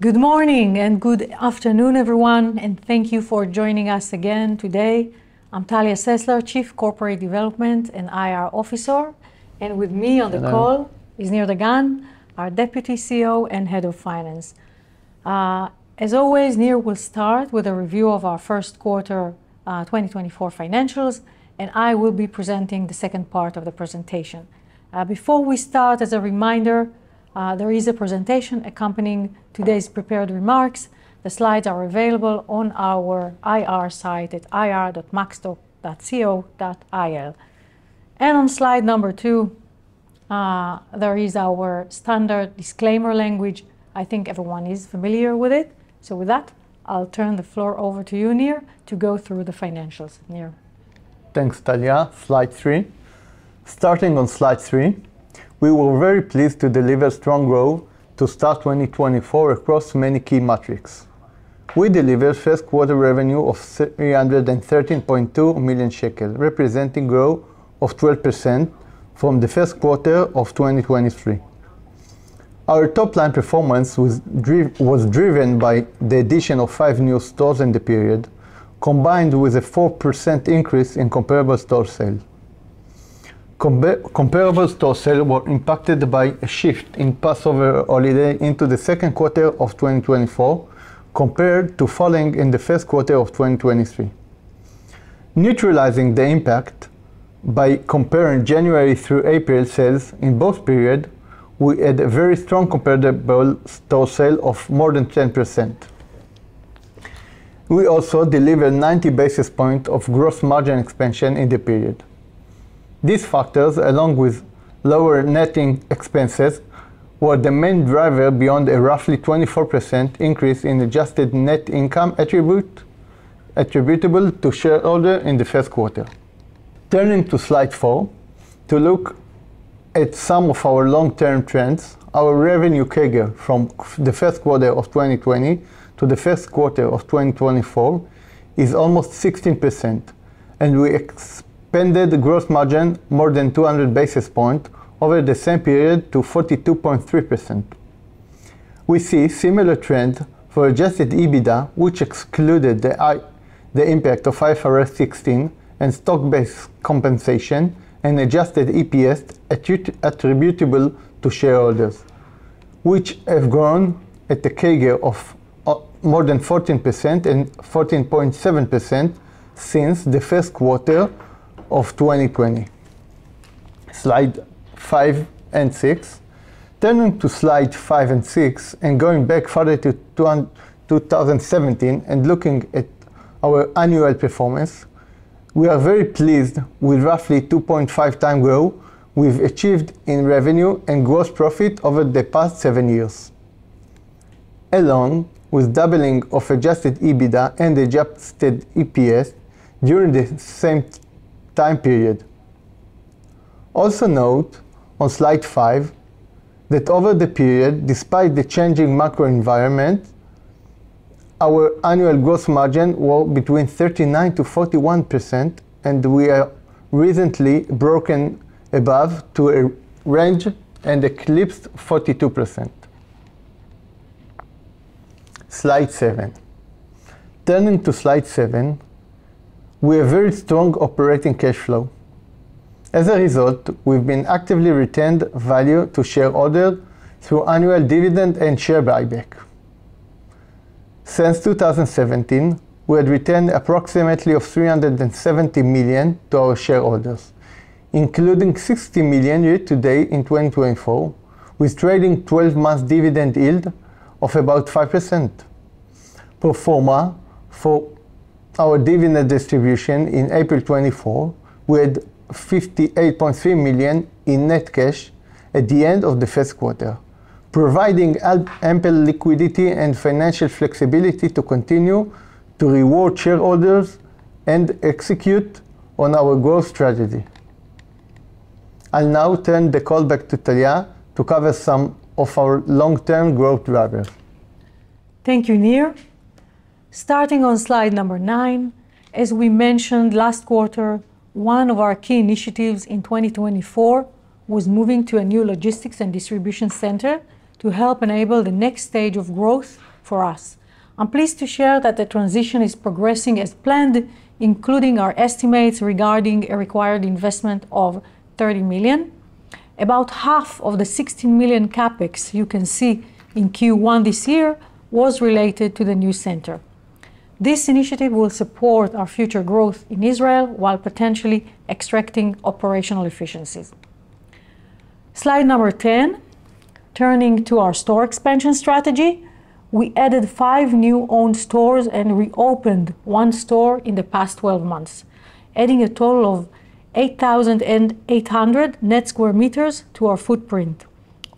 Good morning and good afternoon, everyone, and thank you for joining us again today. I'm Talia Sessler, Chief Corporate Development and IR Officer, and with me on the call is Nir Dagan, our Deputy CEO and Head of Finance. As always, Nir will start with a review of our first quarter 2024 financials, and I will be presenting the second part of the presentation. Before we start, as a reminder, there is a presentation accompanying today's prepared remarks. The slides are available on our IR site at ir.maxtor.co.il. And on slide number 2, there is our standard disclaimer language. I think everyone is familiar with it. So with that, I'll turn the floor over to you, Nir, to go through the financials. Nir. Thanks, Talia. Slide 3. Starting on slide 3, we were very pleased to deliver strong growth to start 2024 across many key metrics. We delivered first quarter revenue of 313.2 million shekel, representing growth of 12% from the first quarter of 2023. Our top-line performance was driven by the addition of 5 new stores in the period, combined with a 4% increase in comparable store sales. Comparable store sales were impacted by a shift in Passover holiday into the second quarter of 2024 compared to falling in the first quarter of 2023. Neutralizing the impact by comparing January through April sales in both periods, we had a very strong comparable store sale of more than 10%. We also delivered 90 basis points of gross margin expansion in the period. These factors, along with lower netting expenses, were the main driver beyond a roughly 24% increase in adjusted net income attributable to shareholders in the first quarter. Turning to slide 4, to look at some of our long-term trends, our revenue CAGR from the first quarter of 2020 to the first quarter of 2024 is almost 16%, and we expanded the gross margin more than 200 basis points over the same period to 42.3%. We see similar trend for adjusted EBITDA, which excluded the impact of IFRS 16 and stock-based compensation, and adjusted EPS attributable to shareholders, which have grown at a CAGR of more than 14% and 14.7% since the first quarter of 2020. Slide 5 and 6. Turning to slide 5 and 6 and going back further to 2017 and looking at our annual performance, we are very pleased with roughly 2.5 times growth we've achieved in revenue and gross profit over the past 7 years, along with doubling of adjusted EBITDA and adjusted EPS during the same time period. Also note on slide 5 that over the period, despite the changing macro environment, our annual gross margin was between 39 to 41%, and we are recently broken above to a range and eclipsed 42%. Slide 7. Turning to slide 7, we have very strong operating cash flow. As a result, we've been actively returned value to shareholders through annual dividend and share buyback. Since 2017, we had returned approximately of 370 million to our shareholders, including 60 million year-to-date in 2024, with trading 12-month dividend yield of about 5%. Pro forma for our dividend distribution in April 24, we had 58.3 million in net cash at the end of the first quarter, providing ample liquidity and financial flexibility to continue to reward shareholders and execute on our growth strategy. I'll now turn the call back to Talia to cover some of our long-term growth drivers. Thank you, Nir. Starting on slide number 9, as we mentioned last quarter, one of our key initiatives in 2024 was moving to a new logistics and distribution center to help enable the next stage of growth for us. I'm pleased to share that the transition is progressing as planned, including our estimates regarding a required investment of 30 million. About half of the 16 million capex you can see in Q1 this year was related to the new center. This initiative will support our future growth in Israel while potentially extracting operational efficiencies. Slide number 10, turning to our store expansion strategy. We added 5 new owned stores and reopened 1 store in the past 12 months, adding a total of 8,800 net square meters to our footprint.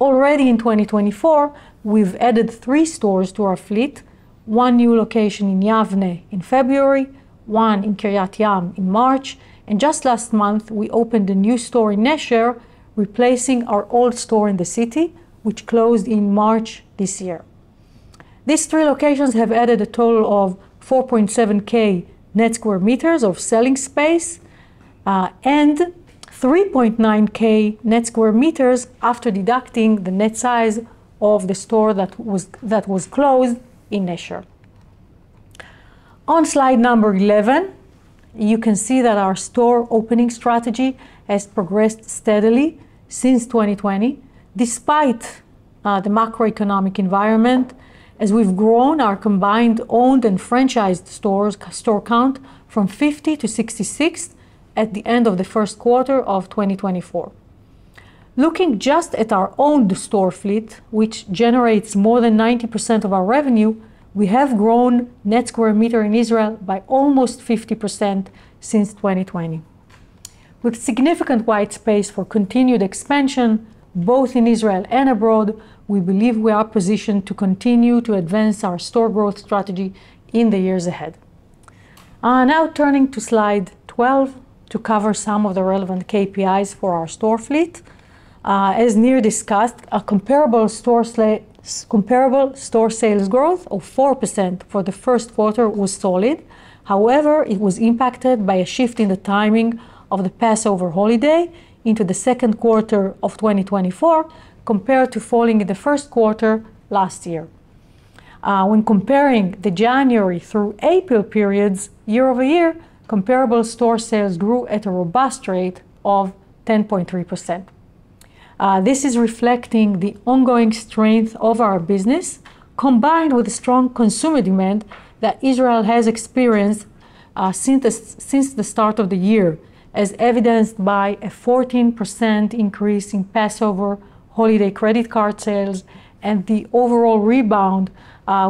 Already in 2024, we've added 3 stores to our fleet, 1 new location in Yavne in February, 1 in Kiryat Yam in March, and just last month we opened a new store in Nesher, replacing our old store in the city, which closed in March this year. These 3 locations have added a total of 4.7K net square meters of selling space and 3.9K net square meters after deducting the net size of the store that was closed in Nesher. On slide number 11, you can see that our store opening strategy has progressed steadily since 2020, despite the macroeconomic environment, as we've grown our combined owned and franchised store count from 50 to 66 at the end of the first quarter of 2024. Looking just at our owned store fleet, which generates more than 90% of our revenue, we have grown net square meter in Israel by almost 50% since 2020. With significant white space for continued expansion, both in Israel and abroad, we believe we are positioned to continue to advance our store growth strategy in the years ahead. Now turning to slide 12 to cover some of the relevant KPIs for our store fleet. As Nir discussed, a comparable store sales growth of 4% for the first quarter was solid. However, it was impacted by a shift in the timing of the Passover holiday into the second quarter of 2024 compared to falling in the first quarter last year. When comparing the January through April periods year over year, comparable store sales grew at a robust rate of 10.3%. This is reflecting the ongoing strength of our business, combined with the strong consumer demand that Israel has experienced since the start of the year, as evidenced by a 14% increase in Passover holiday credit card sales and the overall rebound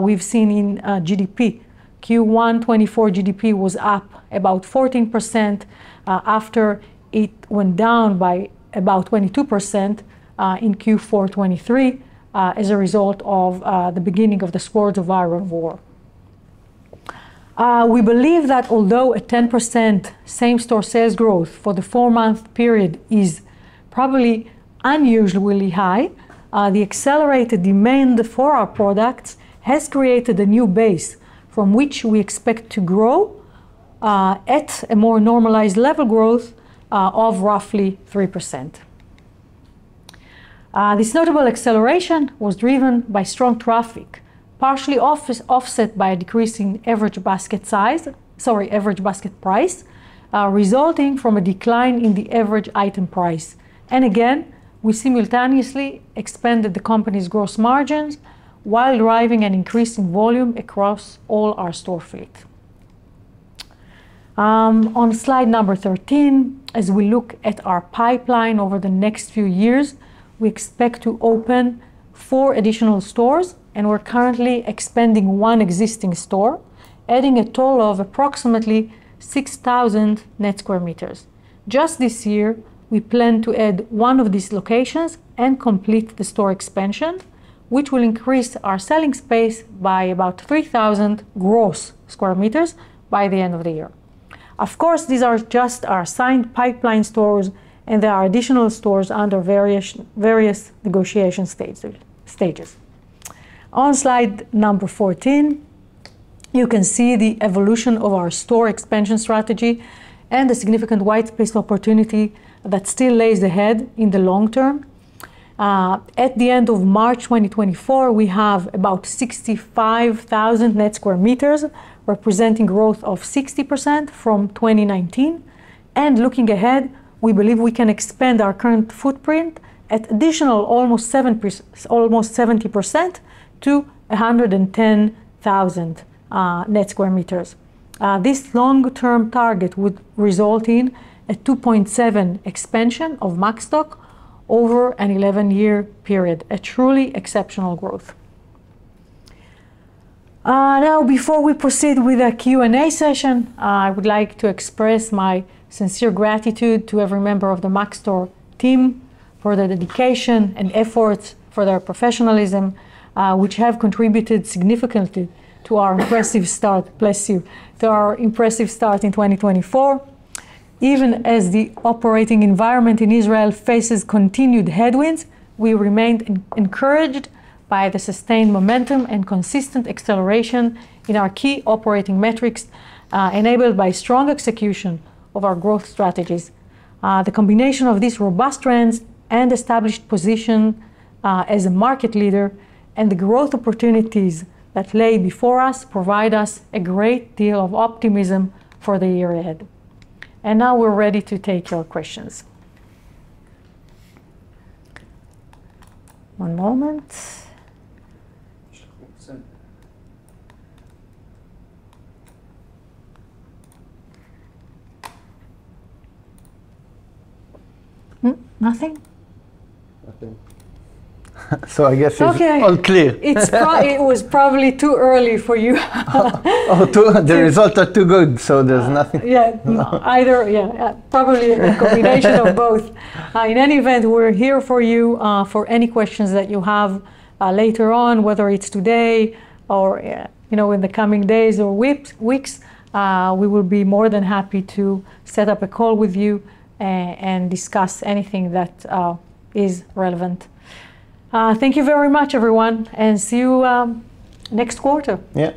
we've seen in GDP. Q1 24 GDP was up about 14% after it went down by about 22% in Q4 23 as a result of the beginning of the Swords of Iron War. We believe that although a 10% same-store sales growth for the 4-month period is probably unusually high, the accelerated demand for our products has created a new base from which we expect to grow at a more normalized level growth of roughly 3%. This notable acceleration was driven by strong traffic, partially offset by a decrease in average basket price, resulting from a decline in the average item price. And again, we simultaneously expanded the company's gross margins while driving an increase in volume across all our store fleet. On slide number 13, as we look at our pipeline over the next few years, we expect to open 4 additional stores, and we're currently expanding 1 existing store, adding a total of approximately 6,000 net square meters. Just this year, we plan to add 1 of these locations and complete the store expansion, which will increase our selling space by about 3,000 gross square meters by the end of the year. Of course, these are just our signed pipeline stores, and there are additional stores under various negotiation stages. On slide number 14, you can see the evolution of our store expansion strategy and the significant white space opportunity that still lays ahead in the long term. At the end of March 2024, we have about 65,000 net square meters, representing growth of 60% from 2019. And looking ahead, we believe we can expand our current footprint at additional almost 70% to 110,000 net square meters. This long-term target would result in a 2.7 expansion of Maxstock over an 11-year period, a truly exceptional growth. Now, before we proceed with a Q&A session, I would like to express my sincere gratitude to every member of the Maxtor team for their dedication and efforts, for their professionalism, which have contributed significantly to our impressive start, bless you, to our impressive start in 2024. Even as the operating environment in Israel faces continued headwinds, we remained encouraged by the sustained momentum and consistent acceleration in our key operating metrics, enabled by strong execution of our growth strategies. The combination of these robust trends and established position as a market leader and the growth opportunities that lay before us provide us a great deal of optimism for the year ahead. And now we're ready to take your questions. One moment. Nothing? Nothing. So I guess it's all clear. It was probably too early for you. The results are too good, so there's nothing. Probably a combination of both. In any event, we're here for you for any questions that you have later on, whether it's today or in the coming days or weeks. We will be more than happy to set up a call with you and discuss anything that is relevant. Thank you very much, everyone, and see you next quarter. Yeah.